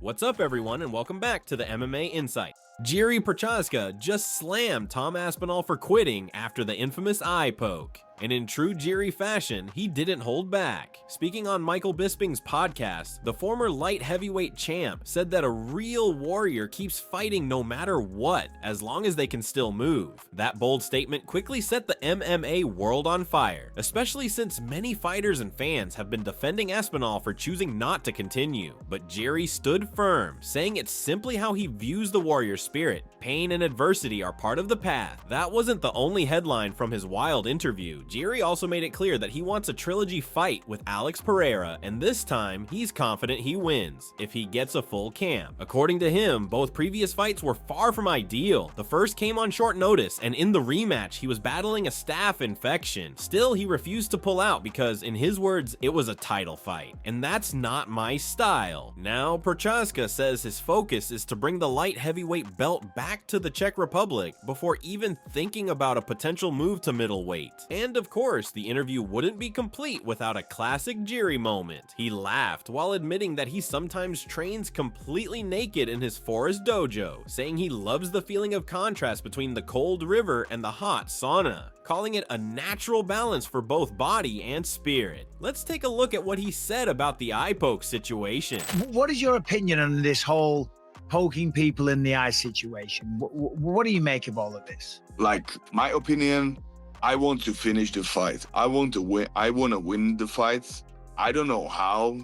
What's up everyone and welcome back to the MMA Insight. Jiri Procházka just slammed Tom Aspinall for quitting after the infamous eye poke. And in true Jiri fashion, he didn't hold back. Speaking on Michael Bisping's podcast, the former light heavyweight champ said that a real warrior keeps fighting no matter what, as long as they can still move. That bold statement quickly set the MMA world on fire, especially since many fighters and fans have been defending Aspinall for choosing not to continue. But Jiri stood firm, saying it's simply how he views the warrior spirit. Pain and adversity are part of the path. That wasn't the only headline from his wild interview. Jiri also made it clear that he wants a trilogy fight with Alex Pereira, and this time, he's confident he wins, if he gets a full camp. According to him, both previous fights were far from ideal. The first came on short notice, and in the rematch, he was battling a staph infection. Still, he refused to pull out because, in his words, it was a title fight, and that's not my style. Now, Procházka says his focus is to bring the light heavyweight belt back to the Czech Republic before even thinking about a potential move to middleweight. And of course, the interview wouldn't be complete without a classic Jiri moment. He laughed while admitting that he sometimes trains completely naked in his forest dojo, saying he loves the feeling of contrast between the cold river and the hot sauna, calling it a natural balance for both body and spirit. Let's take a look at what he said about the eye poke situation. What is your opinion on this whole poking people in the eye situation? What do you make of all of this? Like, my opinion, I want to finish the fight. I want to win. I want to win the fights. I don't know how.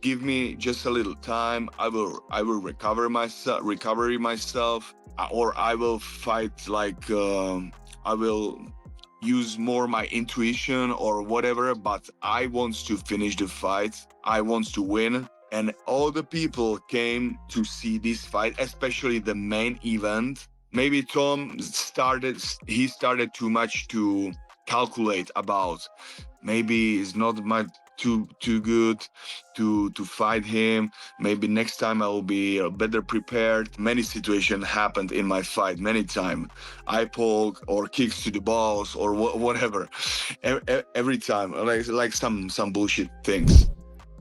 Give me just a little time. I will recover myself, or I will fight like I will use more my intuition or whatever. But I want to finish the fight. I want to win. And all the people came to see this fight, especially the main event. Maybe Tom started too much to calculate about. Maybe it's not too good to fight him. Maybe next time I will be better prepared. Many situations happened in my fight, many times. Eye poke or kicks to the balls or whatever. Every time, like some bullshit things.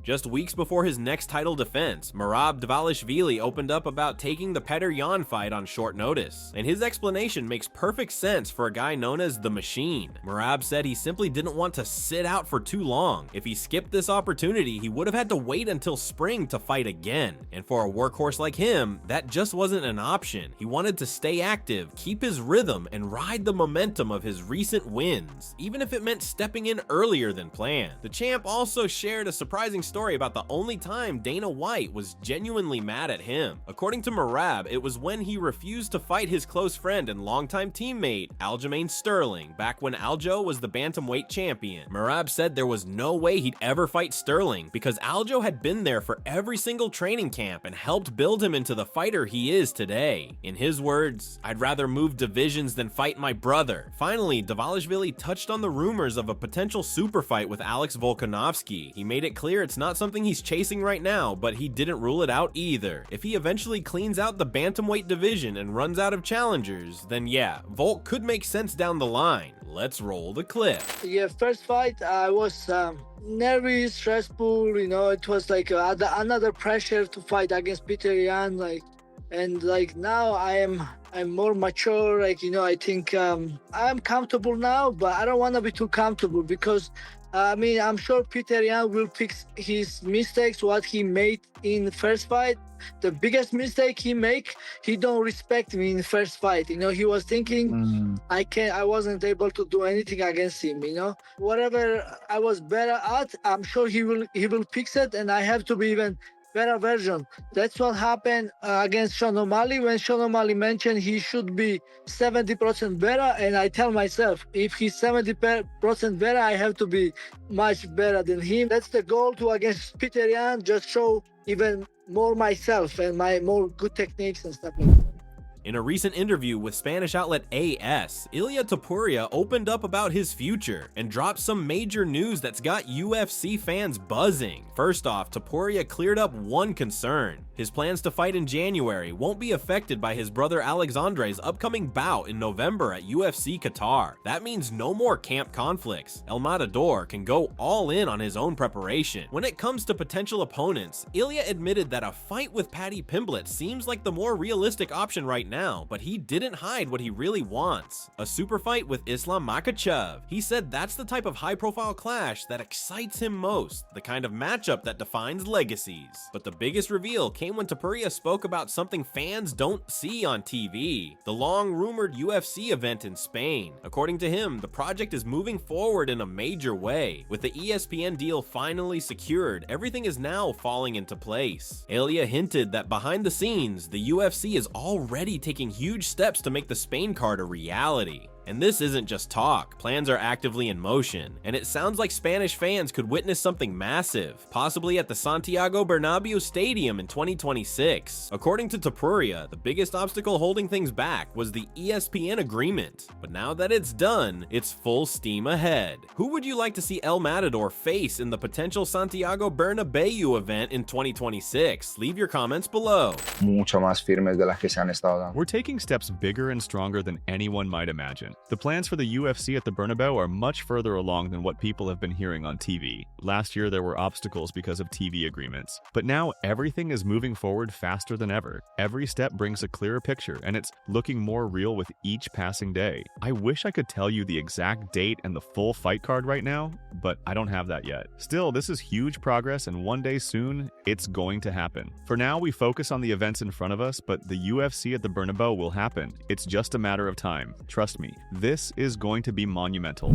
Just weeks before his next title defense, Merab Dvalishvili opened up about taking the Petr Yan fight on short notice, and his explanation makes perfect sense for a guy known as The Machine. Merab said he simply didn't want to sit out for too long. If he skipped this opportunity, he would have had to wait until spring to fight again, and for a workhorse like him, that just wasn't an option. He wanted to stay active, keep his rhythm, and ride the momentum of his recent wins, even if it meant stepping in earlier than planned. The champ also shared a surprising story about the only time Dana White was genuinely mad at him. According to Merab, it was when he refused to fight his close friend and longtime teammate Aljamain Sterling back when Aljo was the bantamweight champion. Merab said there was no way he'd ever fight Sterling because Aljo had been there for every single training camp and helped build him into the fighter he is today. In his words, "I'd rather move divisions than fight my brother." Finally, Dvalishvili touched on the rumors of a potential super fight with Alex Volkanovski. He made it clear it's not something he's chasing right now, but he didn't rule it out either. If he eventually cleans out the bantamweight division and runs out of challengers, then yeah, Volk could make sense down the line. Let's roll the clip. Yeah, first fight, I was nervous, stressful, it was like another pressure to fight against Petr Yan, and now I'm more mature, I think I'm comfortable now, but I don't want to be too comfortable because I'm sure Petr Yan will fix his mistakes, what he made in the first fight. The biggest mistake he don't respect me in the first fight. He was thinking I wasn't able to do anything against him, Whatever I was better at, I'm sure he will fix it, and I have to be even better version. That's what happened against Sean O'Malley when Sean O'Malley mentioned he should be 70% better, and I tell myself if he's 70% better, I have to be much better than him. That's the goal to against Petr Yan, just show even more myself and my more good techniques and stuff like that. In a recent interview with Spanish outlet AS, Ilia Topuria opened up about his future and dropped some major news that's got UFC fans buzzing. First off, Topuria cleared up one concern. His plans to fight in January won't be affected by his brother Alexandre's upcoming bout in November at UFC Qatar. That means no more camp conflicts. El Matador can go all in on his own preparation. When it comes to potential opponents, Ilia admitted that a fight with Paddy Pimblett seems like the more realistic option right now, but he didn't hide what he really wants: a super fight with Islam Makhachev. He said that's the type of high-profile clash that excites him most, the kind of matchup that defines legacies. But the biggest reveal came when Topuria spoke about something fans don't see on TV: the long-rumored UFC event in Spain. According to him, the project is moving forward in a major way. With the ESPN deal finally secured, everything is now falling into place. Ilia hinted that behind the scenes, the UFC is already taking huge steps to make the Spain card a reality. And this isn't just talk. Plans are actively in motion, and it sounds like Spanish fans could witness something massive, possibly at the Santiago Bernabeu Stadium in 2026. According to Topuria, the biggest obstacle holding things back was the ESPN agreement, but now that it's done, it's full steam ahead. Who would you like to see El Matador face in the potential Santiago Bernabeu event in 2026? Leave your comments below. Mucho más firmes de las que se han estado dando. We're taking steps bigger and stronger than anyone might imagine. The plans for the UFC at the Bernabeu are much further along than what people have been hearing on TV. Last year there were obstacles because of TV agreements, but now everything is moving forward faster than ever. Every step brings a clearer picture, and it's looking more real with each passing day. I wish I could tell you the exact date and the full fight card right now, but I don't have that yet. Still, this is huge progress, and one day soon, it's going to happen. For now, we focus on the events in front of us, but the UFC at the Bernabeu will happen. It's just a matter of time. Trust me. This is going to be monumental.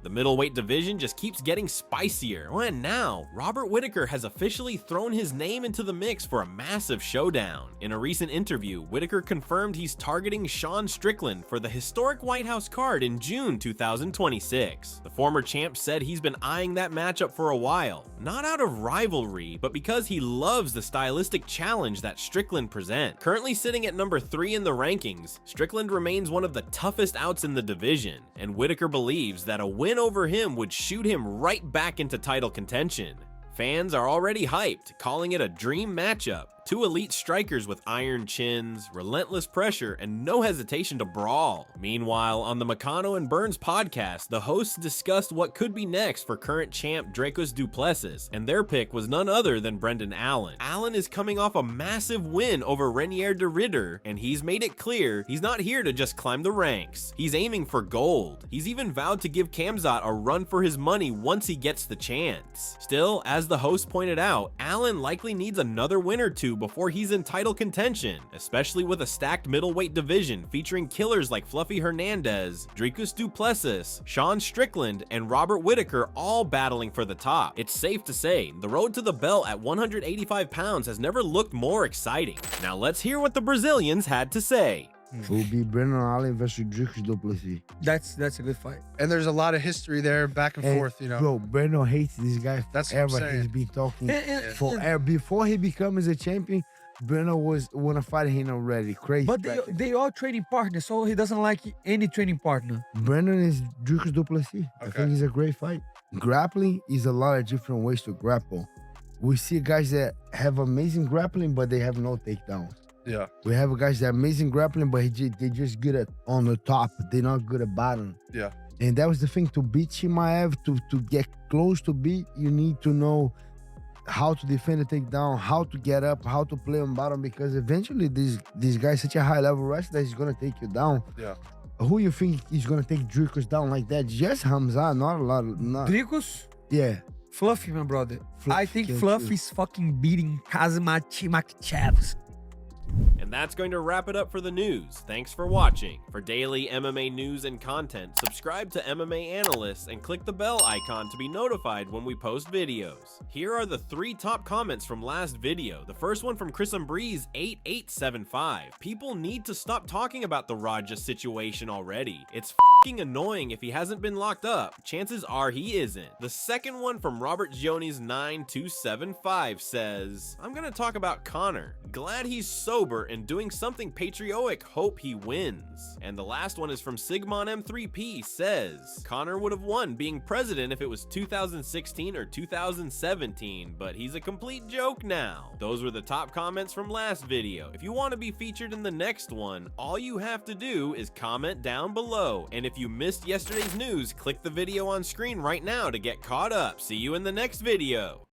The middleweight division just keeps getting spicier, and now Robert Whittaker has officially thrown his name into the mix for a massive showdown. In a recent interview, Whittaker confirmed he's targeting Sean Strickland for the historic White House card in June 2026. The former champ said he's been eyeing that matchup for a while, not out of rivalry, but because he loves the stylistic challenge that Strickland presents. Currently sitting at number 3 in the rankings, Strickland remains one of the toughest outs in the division, and Whittaker believes that a win over him would shoot him right back into title contention. Fans are already hyped, calling it a dream matchup. Two elite strikers with iron chins, relentless pressure, and no hesitation to brawl. Meanwhile, on the Meccano and Burns podcast, the hosts discussed what could be next for current champ Dricus du Plessis, and their pick was none other than Brendan Allen. Allen is coming off a massive win over Renier de Ridder, and he's made it clear he's not here to just climb the ranks. He's aiming for gold. He's even vowed to give Khamzat a run for his money once he gets the chance. Still, as the host pointed out, Allen likely needs another win or two before he's in title contention, especially with a stacked middleweight division featuring killers like Fluffy Hernandez, Dricus du Plessis, Sean Strickland, and Robert Whittaker all battling for the top. It's safe to say, the road to the belt at 185 pounds has never looked more exciting. Now let's hear what the Brazilians had to say. It will be Brendan Allen versus Dricus du Plessis. That's a good fight. And there's a lot of history there, back and forth, you know. Bro, Brendan hates this guy That's what I'm forever. saying. He's been talking forever. Before he becomes a champion, Brendan wanna fight him already. Crazy. But they are training partners, so he doesn't like any training partner. Brendan is Dricus du Plessis. I think it's a great fight. Grappling is a lot of different ways to grapple. We see guys that have amazing grappling, but they have no takedowns. Yeah. We have guys that are amazing grappling, but they're just good at on the top. They're not good at bottom. Yeah. And that was the thing, to beat Chimaev, to get close to beat, you need to know how to defend a takedown, how to get up, how to play on bottom, because eventually this guy's such a high level wrestler that he's gonna take you down. Yeah. Who you think is gonna take Dricus down like that? Just Hamza, not a lot. Dricus? Yeah. Fluffy, my brother. I think Fluffy Fluffy is fucking beating Makhachev. And that's going to wrap it up for the news. Thanks for watching. For daily MMA news and content, subscribe to MMA Analysts and click the bell icon to be notified when we post videos. Here are the 3 top comments from last video. The first one from Chris Umbreeze 8875. People need to stop talking about the Raja situation already. It's fucking annoying if he hasn't been locked up. Chances are he isn't. The second one from Robert Joni's 9275 says, I'm gonna talk about Conor. Glad he's sober and doing something patriotic. Hope he wins. And the last one is from Sigmon M3P says, Conor would have won being president if it was 2016 or 2017, but he's a complete joke now. Those were the top comments from last video. If you want to be featured in the next one, all you have to do is comment down below. And if you missed yesterday's news, click the video on screen right now to get caught up. See you in the next video.